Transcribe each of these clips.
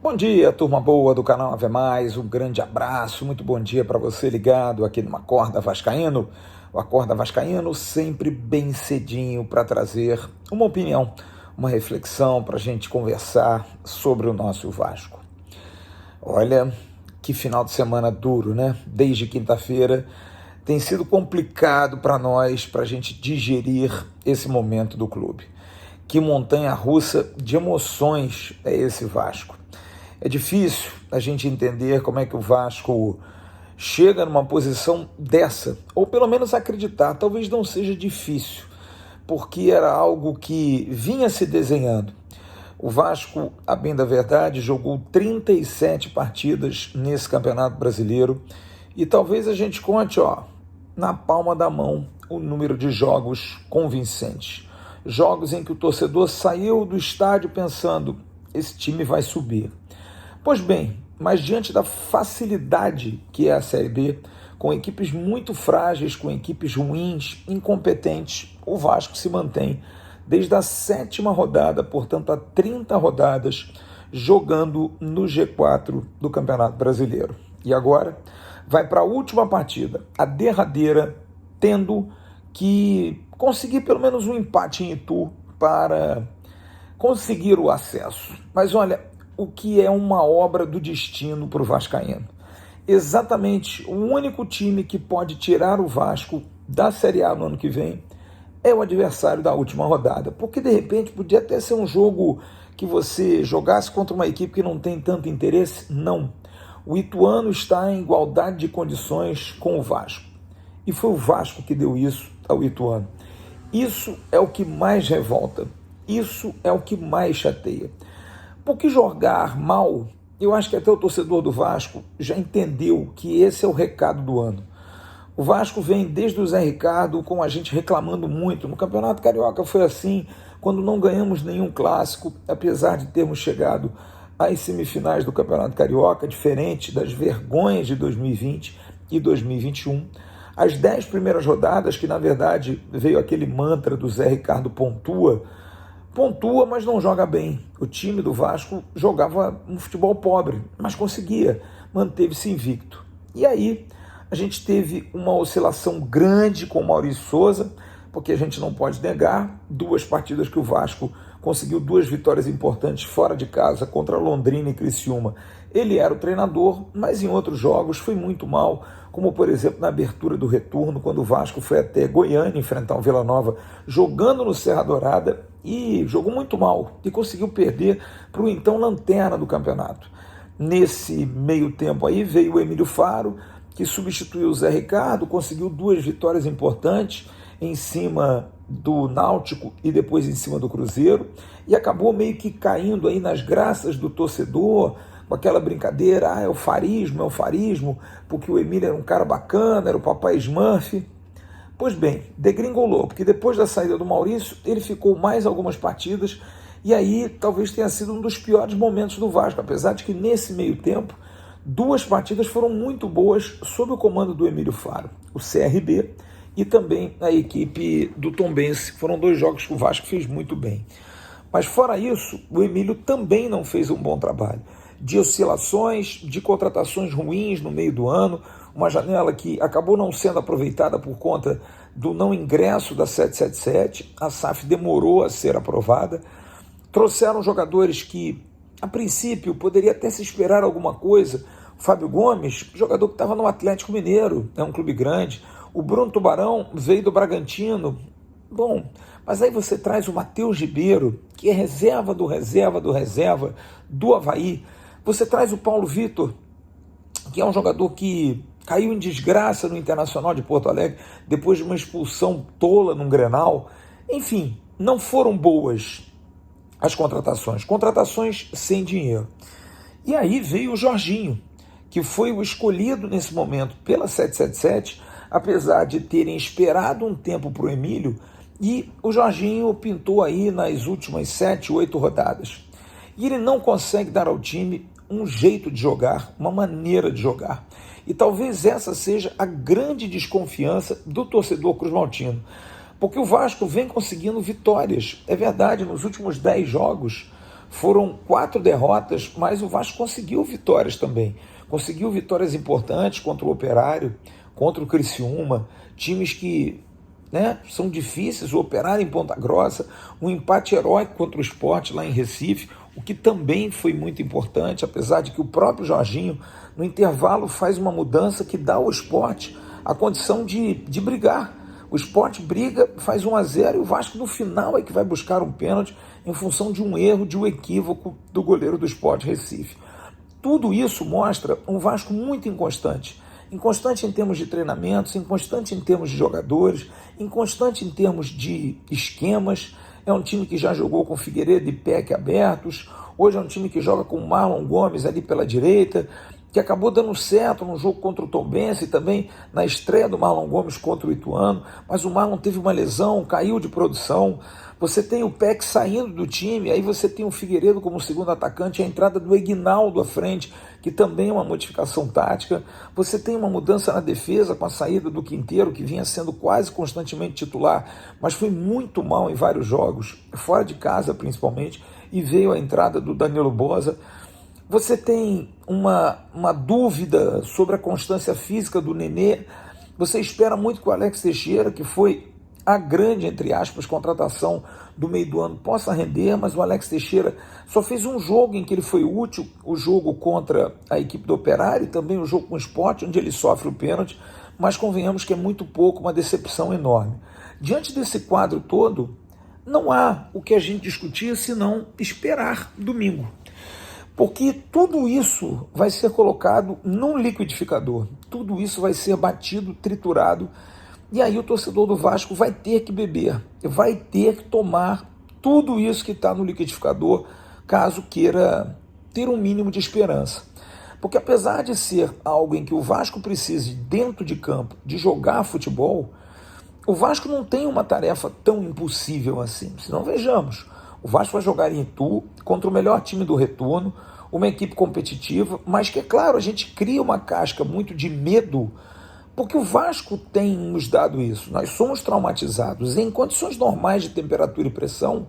Bom dia, turma boa do canal Ave Mais, um grande abraço, muito bom dia para você ligado aqui no Acorda Vascaíno. O Acorda Vascaíno sempre bem cedinho para trazer uma opinião, uma reflexão para a gente conversar sobre o nosso Vasco. Olha, que final de semana duro, né? Desde quinta-feira tem sido complicado para nós, para a gente digerir esse momento do clube. Que montanha-russa de emoções é esse Vasco. É difícil a gente entender como é que o Vasco chega numa posição dessa, ou pelo menos acreditar. Talvez não seja difícil, porque era algo que vinha se desenhando. O Vasco, a bem da verdade, jogou 37 partidas nesse Campeonato Brasileiro e talvez a gente conte, na palma da mão, o número de jogos convincentes. Jogos em que o torcedor saiu do estádio pensando, esse time vai subir. Pois bem, mas diante da facilidade que é a Série B, com equipes muito frágeis, com equipes ruins, incompetentes, o Vasco se mantém desde a 7ª rodada, portanto há 30 rodadas, jogando no G4 do Campeonato Brasileiro. E agora vai para a última partida, a derradeira, tendo que conseguir pelo menos um empate em Itu para conseguir o acesso. Mas olha, o que é uma obra do destino para o vascaíno. Exatamente o único time que pode tirar o Vasco da Série A no ano que vem é o adversário da última rodada, porque de repente podia até ser um jogo que você jogasse contra uma equipe que não tem tanto interesse. Não, o Ituano está em igualdade de condições com o Vasco, e foi o Vasco que deu isso ao Ituano. Isso é o que mais revolta, isso é o que mais chateia. Porque jogar mal, eu acho que até o torcedor do Vasco já entendeu que esse é o recado do ano. O Vasco vem desde o Zé Ricardo com a gente reclamando muito. No Campeonato Carioca foi assim, quando não ganhamos nenhum clássico, apesar de termos chegado às semifinais do Campeonato Carioca, diferente das vergonhas de 2020 e 2021. As 10 primeiras rodadas, que na verdade veio aquele mantra do Zé Ricardo pontua, mas não joga bem. O time do Vasco jogava um futebol pobre, mas conseguia, manteve-se invicto. E aí a gente teve uma oscilação grande com o Maurício Souza, porque a gente não pode negar, 2 partidas que o Vasco conseguiu 2 vitórias importantes fora de casa contra Londrina e Criciúma. Ele era o treinador, mas em outros jogos foi muito mal, como por exemplo na abertura do retorno, quando o Vasco foi até Goiânia enfrentar o Vila Nova, jogando no Serra Dourada, e jogou muito mal e conseguiu perder para o então lanterna do campeonato. Nesse meio tempo aí veio o Emílio Faro, que substituiu o Zé Ricardo, conseguiu 2 vitórias importantes em cima do Náutico e depois em cima do Cruzeiro, e acabou meio que caindo aí nas graças do torcedor, com aquela brincadeira, é o farismo, porque o Emílio era um cara bacana, era o papai Smurf. Pois bem, degringolou, porque depois da saída do Maurício, ele ficou mais algumas partidas, e aí talvez tenha sido um dos piores momentos do Vasco, apesar de que nesse meio tempo, 2 partidas foram muito boas sob o comando do Emílio Faro, o CRB e também a equipe do Tombense. Foram 2 jogos que o Vasco fez muito bem. Mas fora isso, o Emílio também não fez um bom trabalho. De oscilações, de contratações ruins no meio do ano, uma janela que acabou não sendo aproveitada por conta do não ingresso da 777, a SAF demorou a ser aprovada, trouxeram jogadores que, a princípio, poderia até se esperar alguma coisa. O Fábio Gomes, jogador que estava no Atlético Mineiro, é um clube grande. O Bruno Tubarão veio do Bragantino. Bom, mas aí você traz o Matheus Ribeiro, que é reserva do Avaí. Você traz o Paulo Vitor, que é um jogador que caiu em desgraça no Internacional de Porto Alegre, depois de uma expulsão tola num Grenal. Enfim, não foram boas as contratações sem dinheiro. E aí veio o Jorginho, que foi o escolhido nesse momento pela 777, apesar de terem esperado um tempo para o Emílio, e o Jorginho pintou aí nas últimas 7, 8 rodadas. E ele não consegue dar ao time um jeito de jogar, uma maneira de jogar. E talvez essa seja a grande desconfiança do torcedor cruzmaltino, porque o Vasco vem conseguindo vitórias. É verdade, nos últimos 10 jogos Foram 4 derrotas, mas o Vasco conseguiu vitórias também. Conseguiu vitórias importantes contra o Operário, contra o Criciúma, times que, né, são difíceis. O Operário em Ponta Grossa, um empate heróico contra o Sport lá em Recife, o que também foi muito importante, apesar de que o próprio Jorginho, no intervalo, faz uma mudança que dá ao Sport a condição de brigar. O Sport briga, faz 1-0 e o Vasco no final é que vai buscar um pênalti em função de um erro, de um equívoco do goleiro do Sport Recife. Tudo isso mostra um Vasco muito inconstante. Inconstante em termos de treinamentos, inconstante em termos de jogadores, inconstante em termos de esquemas. É um time que já jogou com Figueiredo e Peck abertos. Hoje é um time que joga com o Marlon Gomes ali pela direita, que acabou dando certo no jogo contra o Tombense e também na estreia do Marlon Gomes contra o Ituano, mas o Marlon teve uma lesão, caiu de produção. Você tem o Peck saindo do time, aí você tem o Figueiredo como segundo atacante, a entrada do Eguinaldo à frente, que também é uma modificação tática. Você tem uma mudança na defesa com a saída do Quinteiro, que vinha sendo quase constantemente titular, mas foi muito mal em vários jogos, fora de casa principalmente, e veio a entrada do Danilo Boza. Você tem uma dúvida sobre a constância física do Nenê. Você espera muito que o Alex Teixeira, que foi a grande, entre aspas, contratação do meio do ano, possa render, mas o Alex Teixeira só fez um jogo em que ele foi útil, o jogo contra a equipe do Operário e também o jogo com o Sport, onde ele sofre o pênalti, mas convenhamos que é muito pouco, uma decepção enorme. Diante desse quadro todo, não há o que a gente discutir senão esperar domingo. Porque tudo isso vai ser colocado num liquidificador, tudo isso vai ser batido, triturado, e aí o torcedor do Vasco vai ter que beber, vai ter que tomar tudo isso que está no liquidificador, caso queira ter um mínimo de esperança. Porque apesar de ser algo em que o Vasco precise, dentro de campo, de jogar futebol, o Vasco não tem uma tarefa tão impossível assim. Se não, vejamos, o Vasco vai jogar em Itu contra o melhor time do retorno, uma equipe competitiva, mas que, é claro, a gente cria uma casca muito de medo, porque o Vasco tem nos dado isso. Nós somos traumatizados. Em condições normais de temperatura e pressão,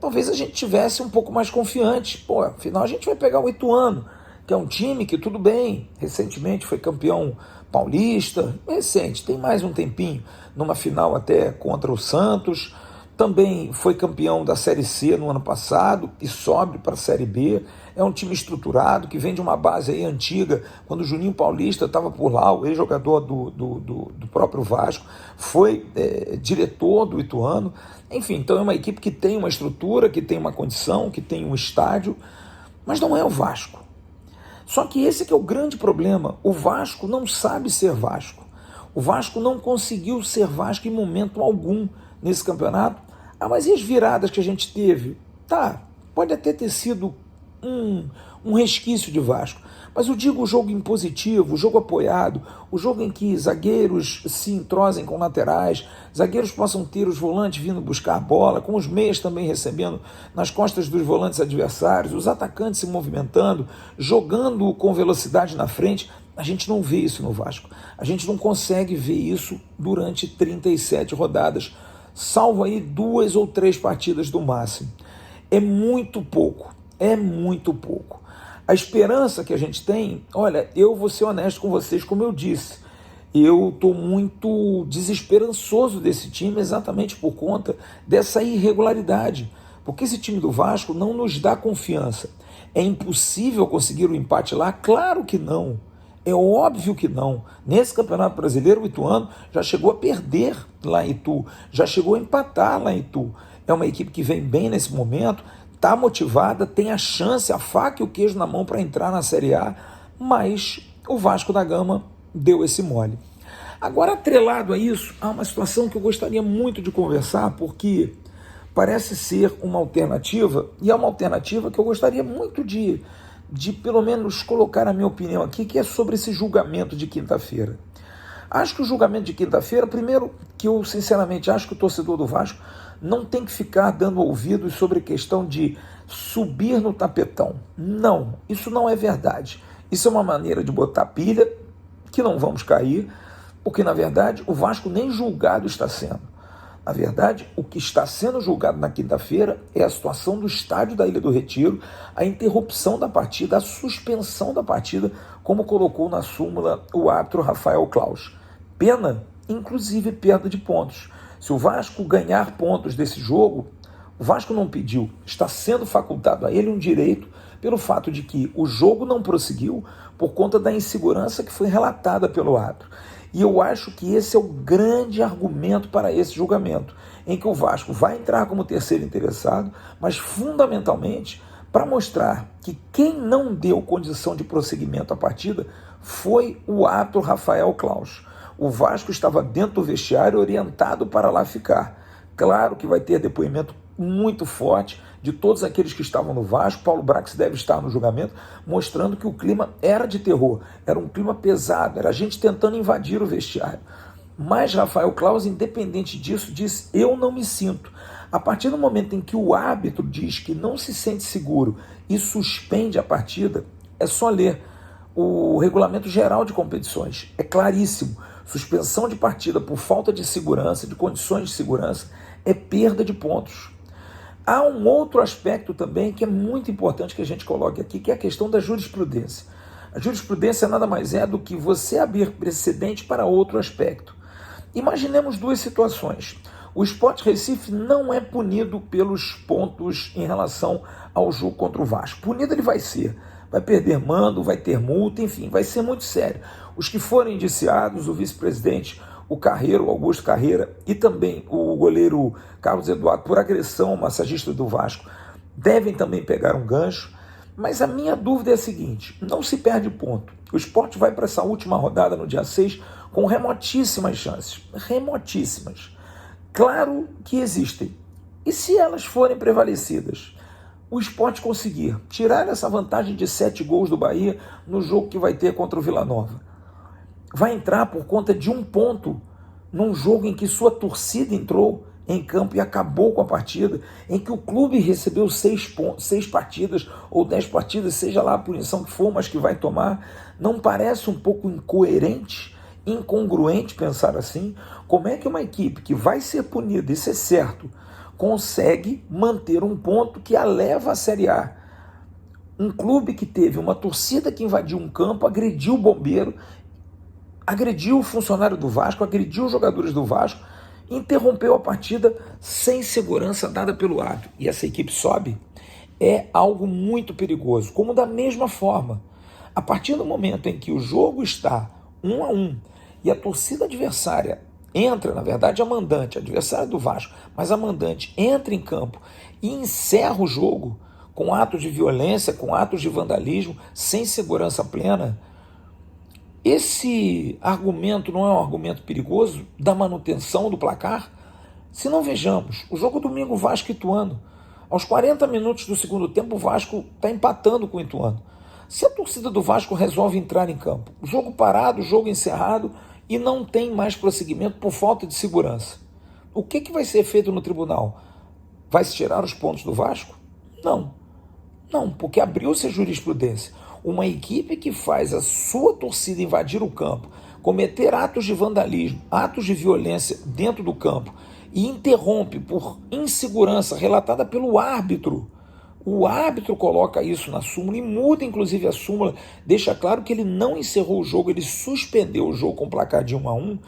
talvez a gente tivesse um pouco mais confiante. Pô, afinal a gente vai pegar o Ituano, que é um time que, tudo bem, recentemente foi campeão paulista, recente, tem mais um tempinho, numa final até contra o Santos, também foi campeão da Série C no ano passado e sobe para a Série B. É um time estruturado, que vem de uma base aí antiga, quando o Juninho Paulista estava por lá, o ex-jogador do próprio Vasco, foi diretor do Ituano. Enfim, então é uma equipe que tem uma estrutura, que tem uma condição, que tem um estádio, mas não é o Vasco. Só que esse que é o grande problema, o Vasco não sabe ser Vasco. O Vasco não conseguiu ser Vasco em momento algum nesse campeonato. Ah, mas e as viradas que a gente teve? Tá, pode até ter sido um resquício de Vasco, mas eu digo o jogo impositivo, o jogo apoiado, o jogo em que zagueiros se entrosem com laterais, zagueiros possam ter os volantes vindo buscar a bola, com os meias também recebendo nas costas dos volantes adversários, os atacantes se movimentando, jogando com velocidade na frente. A gente não vê isso no Vasco, a gente não consegue ver isso durante 37 rodadas, salvo aí 2 ou 3 partidas do máximo. É muito pouco. É muito pouco. A esperança que a gente tem, olha, eu vou ser honesto com vocês, como eu disse, eu estou muito desesperançoso desse time exatamente por conta dessa irregularidade, porque esse time do Vasco não nos dá confiança. É impossível conseguir o empate lá? Claro que não. É óbvio que não. Nesse Campeonato Brasileiro, o Ituano já chegou a perder lá em Itu, já chegou a empatar lá em Itu. É uma equipe que vem bem nesse momento, está motivada, tem a chance, a faca e o queijo na mão para entrar na Série A, mas o Vasco da Gama deu esse mole. Agora, atrelado a isso, há uma situação que eu gostaria muito de conversar, porque parece ser uma alternativa, e é uma alternativa que eu gostaria muito de pelo menos colocar a minha opinião aqui, que é sobre esse julgamento de quinta-feira. Acho que o julgamento de quinta-feira, primeiro, que eu sinceramente acho que o torcedor do Vasco não tem que ficar dando ouvidos sobre a questão de subir no tapetão. Não, isso não é verdade. Isso é uma maneira de botar pilha, que não vamos cair, porque na verdade o Vasco nem julgado está sendo. Na verdade, o que está sendo julgado na quinta-feira é a situação do estádio da Ilha do Retiro, a interrupção da partida, a suspensão da partida, como colocou na súmula o árbitro Rafael Claus. Pena, inclusive perda de pontos. Se o Vasco ganhar pontos desse jogo, o Vasco não pediu, está sendo facultado a ele um direito pelo fato de que o jogo não prosseguiu por conta da insegurança que foi relatada pelo árbitro. E eu acho que esse é o grande argumento para esse julgamento, em que o Vasco vai entrar como terceiro interessado, mas fundamentalmente para mostrar que quem não deu condição de prosseguimento à partida foi o árbitro Rafael Claus. O Vasco estava dentro do vestiário orientado para lá ficar. Claro que vai ter depoimento muito forte de todos aqueles que estavam no Vasco. Paulo Brax deve estar no julgamento, mostrando que o clima era de terror, era um clima pesado, era a gente tentando invadir o vestiário. Mas Rafael Claus, independente disso, disse: eu não me sinto. A partir do momento em que o árbitro diz que não se sente seguro e suspende a partida, é só ler o regulamento geral de competições. É claríssimo. Suspensão de partida por falta de segurança, de condições de segurança, é perda de pontos. Há um outro aspecto também que é muito importante que a gente coloque aqui, que é a questão da jurisprudência. A jurisprudência nada mais é do que você abrir precedente para outro aspecto. Imaginemos duas situações. O Sport Recife não é punido pelos pontos em relação ao jogo contra o Vasco. Punido ele vai ser. Vai perder mando, vai ter multa, enfim, vai ser muito sério. Os que forem indiciados, o vice-presidente, o Carreiro, o Augusto Carreira, e também o goleiro Carlos Eduardo, por agressão ao massagista do Vasco, devem também pegar um gancho. Mas a minha dúvida é a seguinte: não se perde ponto. O Sport vai para essa última rodada no dia 6 com remotíssimas chances. Remotíssimas. Claro que existem. E se elas forem prevalecidas? O Sport conseguir tirar essa vantagem de 7 gols do Bahia no jogo que vai ter contra o Vila Nova. Vai entrar por conta de um ponto num jogo em que sua torcida entrou em campo e acabou com a partida, em que o clube recebeu 6 partidas ou 10 partidas, seja lá a punição que for, mas que vai tomar. Não parece um pouco incoerente, incongruente pensar assim? Como é que uma equipe que vai ser punida, isso é certo, consegue manter um ponto que a leva à Série A? Um clube que teve uma torcida que invadiu um campo, agrediu o bombeiro, agrediu o funcionário do Vasco, agrediu os jogadores do Vasco, interrompeu a partida sem segurança dada pelo árbitro. E essa equipe sobe. É algo muito perigoso. Como da mesma forma, a partir do momento em que o jogo está 1-1 e a torcida adversária entra, na verdade a mandante, adversária do Vasco, mas a mandante entra em campo e encerra o jogo com atos de violência, com atos de vandalismo, sem segurança plena, esse argumento não é um argumento perigoso da manutenção do placar? Se não, vejamos, o jogo domingo Vasco e Ituano. Aos 40 minutos do segundo tempo, o Vasco está empatando com o Ituano. Se a torcida do Vasco resolve entrar em campo, o jogo parado, o jogo encerrado e não tem mais prosseguimento por falta de segurança, o que vai ser feito no tribunal? Vai se tirar os pontos do Vasco? Não. Não, porque abriu-se a jurisprudência. Uma equipe que faz a sua torcida invadir o campo, cometer atos de vandalismo, atos de violência dentro do campo e interrompe por insegurança relatada pelo árbitro. O árbitro coloca isso na súmula e muda inclusive a súmula, deixa claro que ele não encerrou o jogo, ele suspendeu o jogo com placar de 1-1.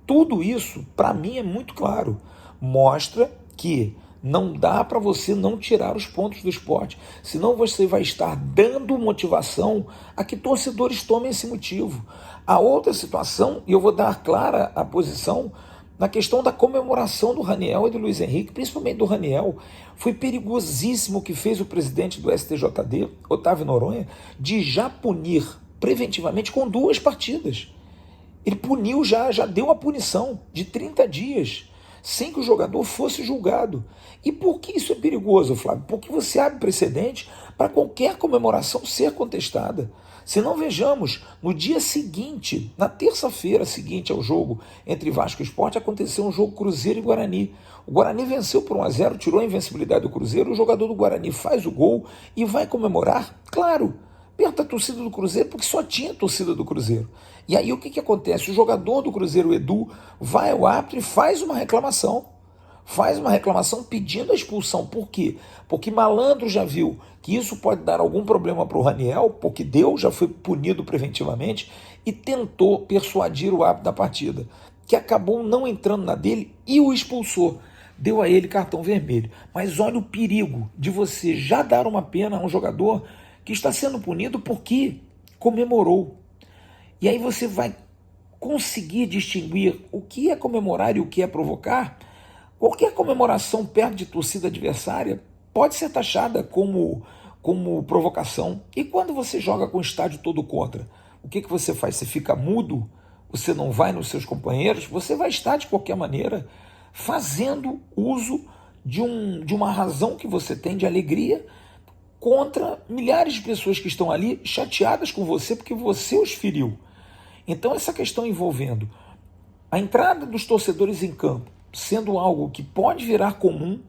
Tudo isso, para mim, é muito claro. Mostra que não dá para você não tirar os pontos do Sport, senão você vai estar dando motivação a que torcedores tomem esse motivo. A outra situação, e eu vou dar clara a posição, na questão da comemoração do Raniel e do Luiz Henrique, principalmente do Raniel, foi perigosíssimo o que fez o presidente do STJD, Otávio Noronha, de já punir preventivamente com 2 partidas. Ele puniu já deu a punição de 30 dias, sem que o jogador fosse julgado. E por que isso é perigoso, Flávio? Porque você abre precedente para qualquer comemoração ser contestada. Se não, vejamos, no dia seguinte, na terça-feira seguinte ao jogo entre Vasco e Sport, aconteceu um jogo Cruzeiro e Guarani. O Guarani venceu por 1-0, tirou a invencibilidade do Cruzeiro, o jogador do Guarani faz o gol e vai comemorar, claro, perto da torcida do Cruzeiro, porque só tinha torcida do Cruzeiro. E aí o que acontece? O jogador do Cruzeiro, o Edu, vai ao árbitro e faz uma reclamação. faz uma reclamação pedindo a expulsão. Por quê? Porque malandro já viu que isso pode dar algum problema para o Raniel, porque deu, já foi punido preventivamente, e tentou persuadir o árbitro da partida, que acabou não entrando na dele e o expulsou. Deu a ele cartão vermelho. Mas olha o perigo de você já dar uma pena a um jogador que está sendo punido porque comemorou. E aí você vai conseguir distinguir o que é comemorar e o que é provocar. Qualquer comemoração perto de torcida adversária pode ser taxada como provocação. E quando você joga com o estádio todo contra, o que você faz? Você fica mudo? Você não vai nos seus companheiros? Você vai estar, de qualquer maneira, fazendo uso de uma razão que você tem de alegria contra milhares de pessoas que estão ali chateadas com você porque você os feriu. Então essa questão envolvendo a entrada dos torcedores em campo sendo algo que pode virar comum,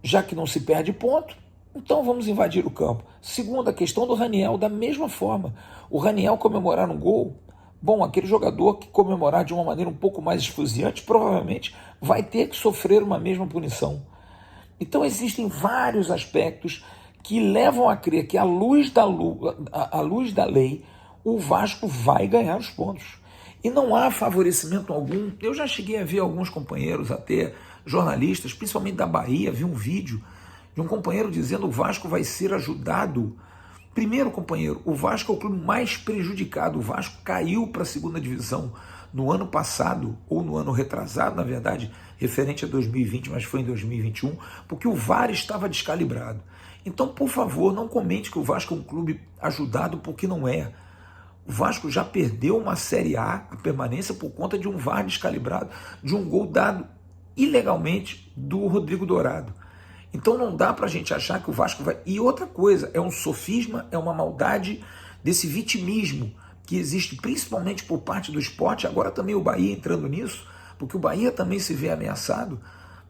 já que não se perde ponto, então vamos invadir o campo. Segunda, a questão do Raniel, da mesma forma. O Raniel comemorar um gol, bom, aquele jogador que comemorar de uma maneira um pouco mais esfuziante, provavelmente vai ter que sofrer uma mesma punição. Então existem vários aspectos que levam a crer que à luz da lei, o Vasco vai ganhar os pontos. E não há favorecimento algum. Eu já cheguei a ver alguns companheiros, até jornalistas, principalmente da Bahia, vi um vídeo de um companheiro dizendo que o Vasco vai ser ajudado. Primeiro, companheiro, o Vasco é o clube mais prejudicado. O Vasco caiu para a segunda divisão no ano passado, ou no ano retrasado, na verdade, referente a 2020, mas foi em 2021, porque o VAR estava descalibrado. Então, por favor, não comente que o Vasco é um clube ajudado, porque não é. O Vasco já perdeu uma Série A, a permanência, por conta de um VAR descalibrado, de um gol dado ilegalmente do Rodrigo Dourado. Então não dá para a gente achar que o Vasco vai... E outra coisa, é um sofisma, é uma maldade desse vitimismo que existe principalmente por parte do esporte, agora também o Bahia entrando nisso, porque o Bahia também se vê ameaçado,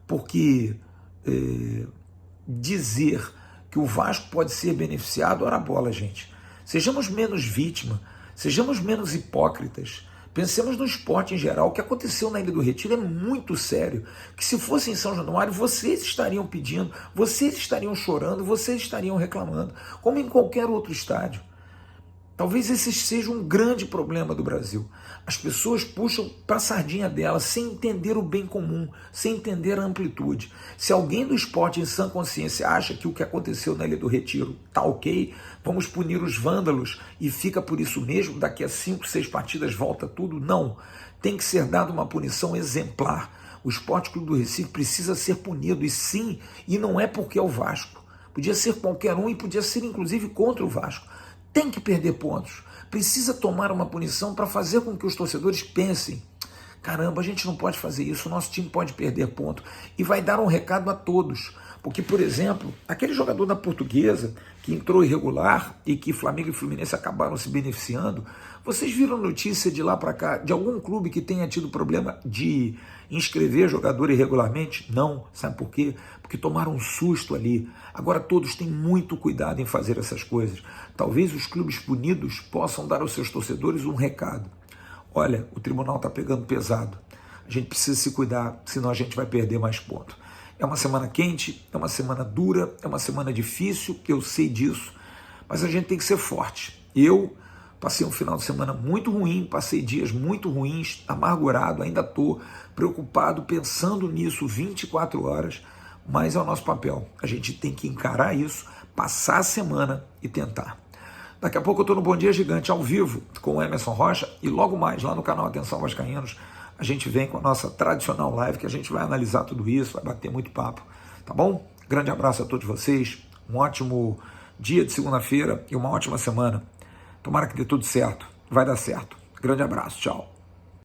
porque dizer que o Vasco pode ser beneficiado, ora bola, gente. Sejamos menos vítima, sejamos menos hipócritas, pensemos no esporte em geral. O que aconteceu na Ilha do Retiro é muito sério, que se fosse em São Januário, vocês estariam pedindo, vocês estariam chorando, vocês estariam reclamando, como em qualquer outro estádio. Talvez esse seja um grande problema do Brasil. As pessoas puxam para a sardinha delas sem entender o bem comum, sem entender a amplitude. Se alguém do esporte em sã consciência acha que o que aconteceu na Ilha do Retiro está ok, vamos punir os vândalos e fica por isso mesmo, daqui a 5, 6 partidas volta tudo, não. Tem que ser dada uma punição exemplar. O Esporte Clube do Recife precisa ser punido, e sim, e não é porque é o Vasco. Podia ser qualquer um e podia ser inclusive contra o Vasco. Tem que perder pontos, precisa tomar uma punição para fazer com que os torcedores pensem, caramba, a gente não pode fazer isso, o nosso time pode perder ponto, e vai dar um recado a todos, porque, por exemplo, aquele jogador da Portuguesa que entrou irregular e que Flamengo e Fluminense acabaram se beneficiando, vocês viram notícia de lá para cá, de algum clube que tenha tido problema de inscrever jogador irregularmente? Não, sabe por quê? Porque tomaram um susto ali. Agora todos têm muito cuidado em fazer essas coisas. Talvez os clubes punidos possam dar aos seus torcedores um recado. Olha, o tribunal está pegando pesado. A gente precisa se cuidar, senão a gente vai perder mais pontos. É uma semana quente, é uma semana dura, é uma semana difícil, eu sei disso, mas a gente tem que ser forte. Eu passei um final de semana muito ruim, passei dias muito ruins, amargurado, ainda estou preocupado, pensando nisso 24 horas, mas é o nosso papel. A gente tem que encarar isso, passar a semana e tentar. Daqui a pouco eu estou no Bom Dia Gigante ao vivo com o Emerson Rocha, e logo mais lá no canal Atenção Vascaínos a gente vem com a nossa tradicional live, que a gente vai analisar tudo isso, vai bater muito papo, tá bom? Grande abraço a todos vocês, um ótimo dia de segunda-feira e uma ótima semana. Tomara que dê tudo certo, vai dar certo. Grande abraço, tchau.